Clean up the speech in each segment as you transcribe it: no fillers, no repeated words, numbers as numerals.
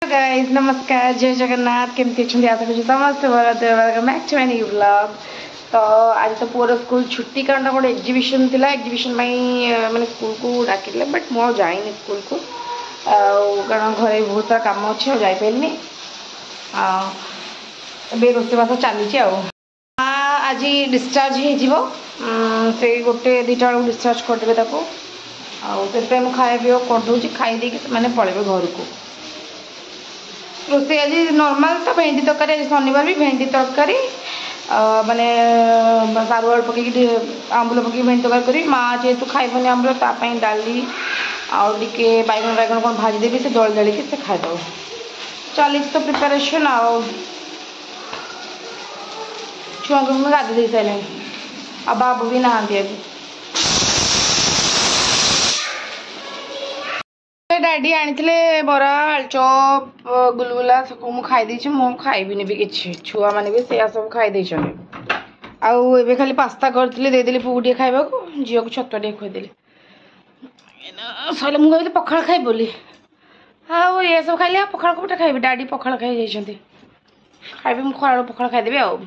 Guys नमस्कार जय जगन्नाथ केमती अच्छे आशा करूँ समस्त welcome back to my new vlog. तो आज तो पूरा स्कूल छुट्टी कारण गोटे एग्जीबिशन थिला एग्जीबिशन माने स्कूल को डाकिले बट मो जाइनी स्कूल को कारण घरे बहुत सारा काम अच्छे जाई पाइलनी बे रोषेबास चली आज डिस्चार्ज हो से गोटे दुटा बेलू डिस्चार्ज करदे आउ खाया पीवा करदे खाई मैंने पलैबे घर को रोसे आज नॉर्मल तो भेंडी तरकारी शनिवार भी भेंडी तरकारी माने सारू आलू पक आंबुल पक भेंडी तरकारी करी माँ जेहेतु खाइबनी आंबुल तापाई डाली आगे बैगन बैगन कौन भाजीदेवी से दल दलिकी से खाईदे चली तो प्रिपेरेसन छुआ को गाधी दे सारे आ बाबू भी नहांती आज डैडी आनी बरा आलचप गुलगुला सब मुझे खाई मु खाइबिनी भी किसी छुआ मैंने भी से सब खाई आउ खाली पास्ता करती देदेली पुक टे खावा झील को छतुआ टे खुदेली सर मुझे पखाड़ खाई बोली आउ ये सब खाइली पखाड़ को खाइबी डैडी पखाड़ खाई जाइए खाइबी मुझे खरा पखाड़ खाईदेवी आउ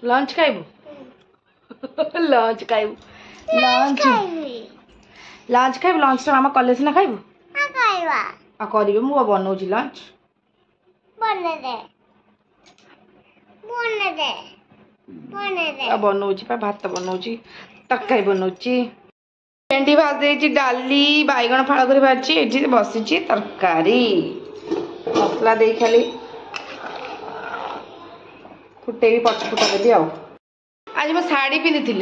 लंच खाइबू लंच खाइबू लंच लंच खाइबू लंच मामा कॉलेज ना खाइबू आ करिबे मु बनौजी लंच बनौजी पा भात बनौजी तरकारी बनौजी भेंडी भाज देछि डाली बैगन फाड़ कर भाजी एठी बसिछि तरकारी मसला दे खाली फुटे पचफुटा देवी आज मैं शाढ़ी पिंधि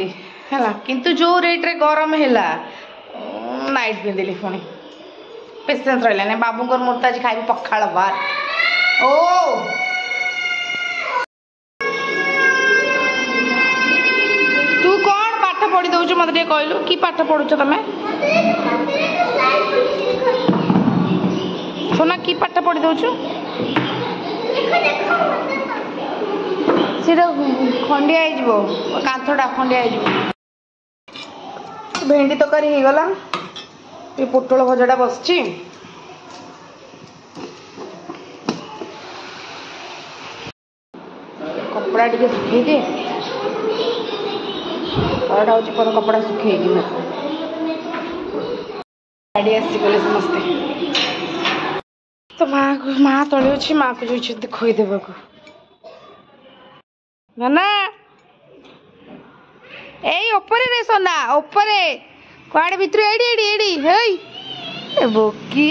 है किंतु जो रेट रे गरम है नाइट पिंधिली पुणी पेसेंस रहा बाबू मोर तो आज खाई पखाड़ भात ओ तू कौन पाठ पढ़ी दौच मत कहलु कि पाठ पढ़ुच तमें सोना कि पाठ पढ़ी दौचु खंडिया कांथटा खंडिया भेंडी तरकारी हो गला ये पोटल भजाटा बस कपड़ा टे सुखे दे कपड़ा सुखे गाड़ी आसीगले समस्ते तो माँ तले अच्छी माँ को जो खोईदेवा को ना एई ऊपर रे सोना ऊपर कुआड़े भितर एडी एडी एडी हेई बोकी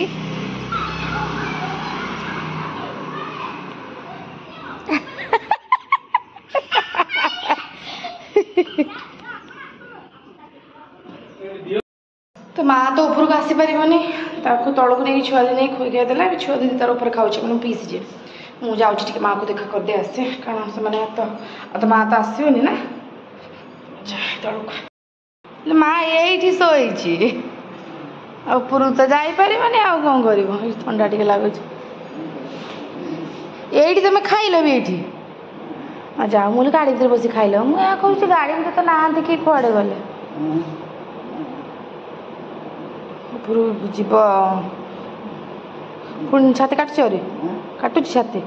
तो माँ तो ऊपर को आसी पारिबनी ताको तळको नहीं छुआ दी नहीं खोई देला छुआ दी तार ऊपर खाऊछ मन पीस जे मु जाऊँ माँ को देखा कर दे आसे कारण से माँ तो आसोनी ना तलू माँ ये शोची ऊपर तो जापर आउ कौन कर थंडा टे लगुच ये तुम खाइल भी ये जाओ मुझे गाड़ी भर बस खाइल मुझे कहूँ गाड़ी भर तो ना कि कुआड़े गले ऊपर जीव पुणी छाती काटुच अरे काटुच छाती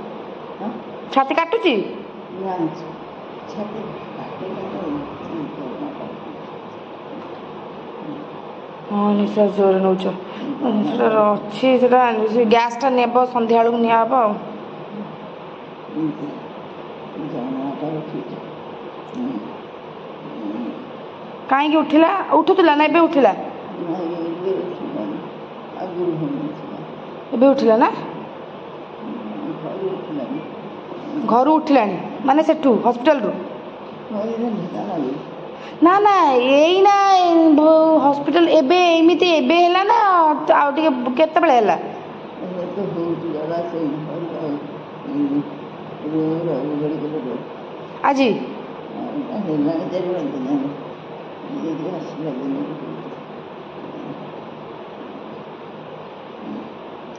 छाती काटुच हाँ निश्वास जोर नौ अच्छी गैसटा नेब सन्ध्या बेलू निब कहीं उठिला उठुला ना उठिला उठिला ना घर उठिला माने सेठू हॉस्पिटल रू ना ना यही ना हॉस्पिटल एबे एमिति एबे हैला ना आउ टिके केते बेले हैला आजी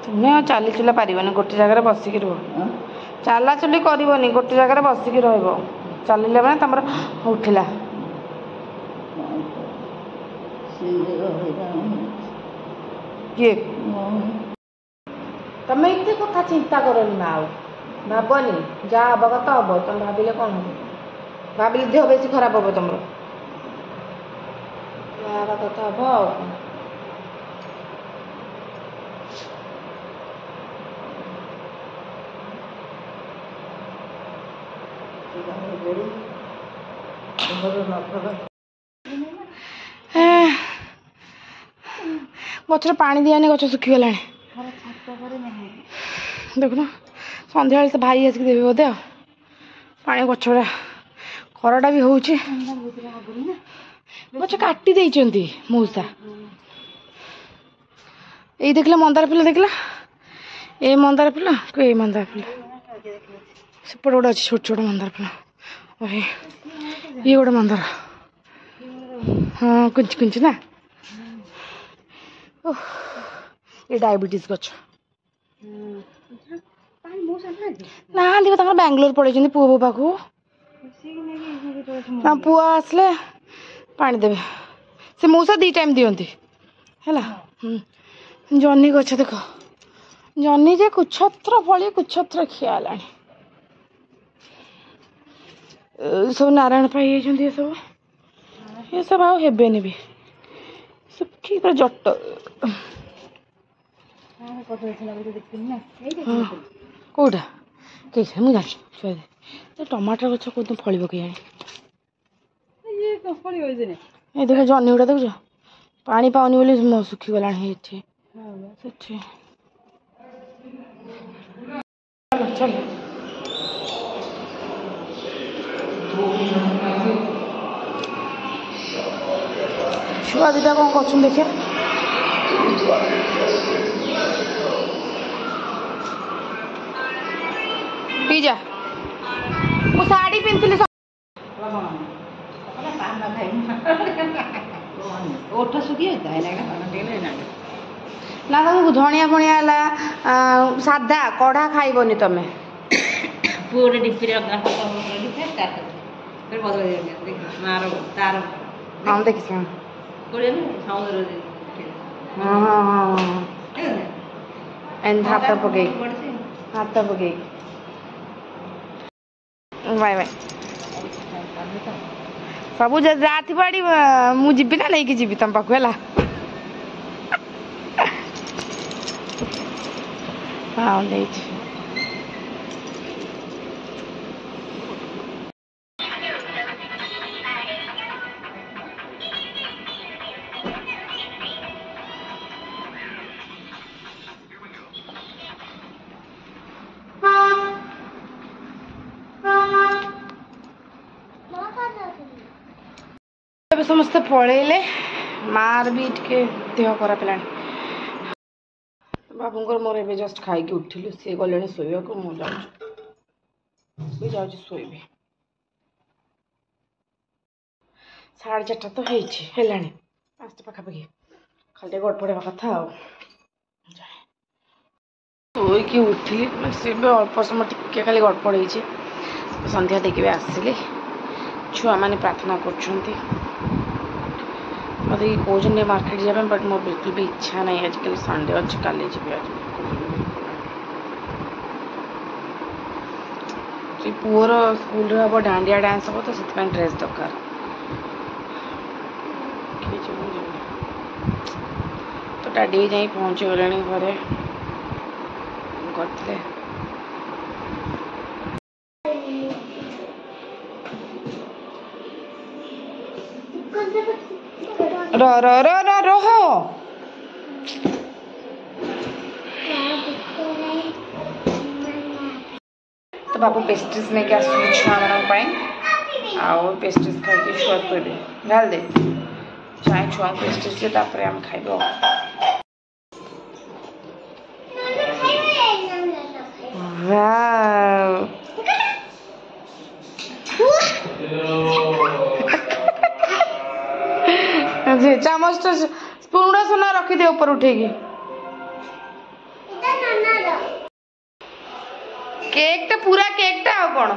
तुम्हें चली चुला पारिबनी गोटे जगह बसिक रुह चला चुली करनी गोटे जगह बसिक रहिबो चलिले माने तमर उठिला किए तमें इतने कथा चिंता करनी ना भावनी जहाँ हवा कथा हम तुम भाविले कौन हम भाविले देह बेसी खराब हम तुम हवा कथा हम गचर पानी दियानी गच सुखीगला देखुन सन्ध्या से भाई आसिक देवे बोधे पानी गचरा खराटा भी हूँ गच काटी मऊसा ये देखला मंदार फुल देखला ये मंदार फुल ये मंदार फुल सेपटे गोटे अच्छे छोट छोट मंदार फुल ये गोटे मंदार हाँ कुंच कुंच ना ये डायबिटीज गच ना बैंगलोर पड़े पुओ बो पाक ना पुआ आसले पानी देवे से मऊसा 2 टाइम दियंती है जन्नी गछ देख जन्नी जे कुछत्र फली कुछत्र खियाला सब नारायण पाई ये सब आउ हेबेनि भी सुखी पूरा जट कौटा कहीं मुझे छुआ दे टमाटर गच कौन फल कि देख जन्नी गुड़ा देखुच पानी पाऊनी बोली सुखीगला चल छुआ दीटा कौन कर देखिए पीजा मु साड़ी पिंधली ओठ सुखी ना तुमको धनिया फणिया साधा कढ़ा खाइबनी तमें पूरे डिप्पी हाँ देखी हाँ हाँ हाँ हाथ पकई बाय बाय सब जा पड़ी मुझी ना नहीं जी तुम पाक है हाँ नहीं समस्ते पलैले मार भी टे देह खराब है बाबूर मोर ए जस्ट खाई उठिलु सी गले शोवा को मुझे जाऊँ शोबी 4:30 तो है 5टा पाखापाखि खाली गड़पड़ा कथा शोक उठिली सी अल्प समय टे खाली गड़पड़ सन्ध्या देखिए आसिली छुआ मैंने प्रार्थना कर मत कौन मार्केट जाए बट मोर बिल्कुल भी इच्छा नहीं आजकल संडे अच्छे काली जी आज पुअर स्कूल हम डांडिया डांस हम तो से ड्रेस दरकार तो डाडी जाई पहुँची गले घरे करते रह तो बाबू पेस्ट्रीज नहीं क्या छुआ मान आउ पेस्ट्रीज खाई छुआ सोबे ढाल दे चाहे छुआ पेस्ट्रीज से आम खाइब चामच तो स्पून सोना रखीदे ऊपर उठेगी केक टा पूरा केक टा आ कौन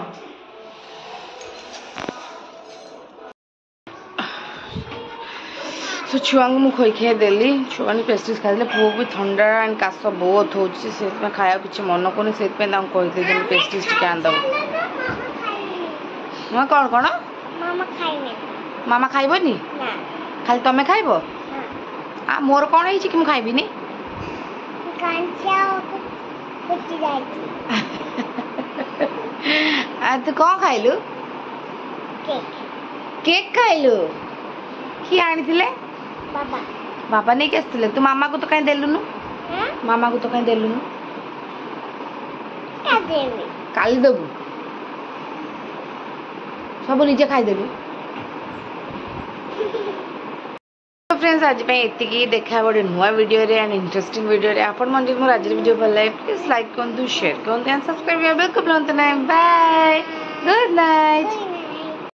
सो छुआ को मुझे खुई देली छुआ पेस्ट्रीज खाई पुओ भी थंडा एंड काश बहुत हो खाया किसी मन को कही पेस्ट्रीज टी आनदब मैं कौन कौन मामा खाइबनी खाली तमें खाइब आ मोर कौन है कि मुझे खाइबी तू कौन खाइलु केक खाइलु किए आनी बाबा नहीं के आसते तू मामा को तो कहीं देलुनु मामा को तो कहीं देलुनु काली देबू सब निजे खाईदेलु तो फ्रेंड्स आज ये देखा गोटे नुआ वीडियो एंड इंटरेस्टिंग वीडियो आपण मन मोर आज वीडियो भल लगे प्लीज लाइक करूँ शेयर करूँ एंड सब्सक्राइब बिल्कुल भूलते ना बाय गुड नाइट।